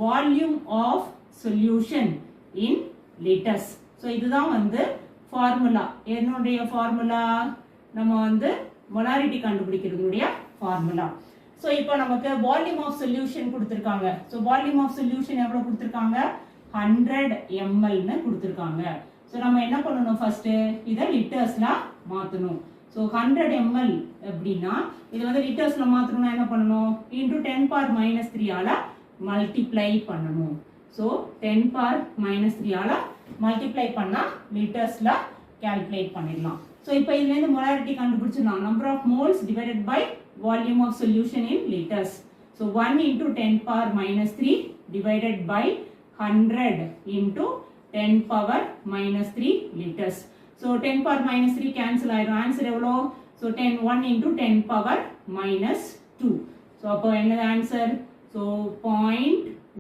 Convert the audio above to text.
Volume of solution in litres. So இதுதான் வந்து formula. என்னுடைய ஃபார்முலா நம்ம வந்து மொலாரிட்டி கண்டுபிடிக்கிறதுடைய ஃபார்முலா. ஸோ இப்போ நமக்கு வால்யூம் ஆஃப் சொல்யூஷன் கொடுத்துருக்காங்க. ஸோ வால்யூம் ஆஃப் சொல்யூஷன் எவ்வளோ கொடுத்துருக்காங்க? 100 mlன்னு கொடுத்துருக்காங்க. ஸோ நம்ம என்ன பண்ணணும்? ஃபர்ஸ்ட் இதை லிட்டர்ஸ்ல மாற்றணும். ஸோ 100 ml அப்படின்னா இது வந்து லிட்டர்ஸ்ல மாற்றணும்னா என்ன பண்ணணும்? இன்டூ 10 பவர் மைனஸ் 3 ஆல மல்டிப்ளை பண்ணணும். ஸோ 10 பவர் மைனஸ் 3 ஆல மல்டிப்ளை பண்ணா லிட்டர்ஸ்ல கால்குலேட் பண்ணிடலாம். ஸோ இப்போ இதுலேருந்து மொலாரிட்டி கண்டுபிடிச்சிடலாம். Number of moles divided by volume of solution in litres. So 1 into 10 power minus 3 divided by 100 into 10 power minus 3 liters. So 10 power minus 3 cancel ஆயிரும். Answer எவ்வளோ? So 1 into 10 power minus 2. So அப்போ என்னது answer? So 0.2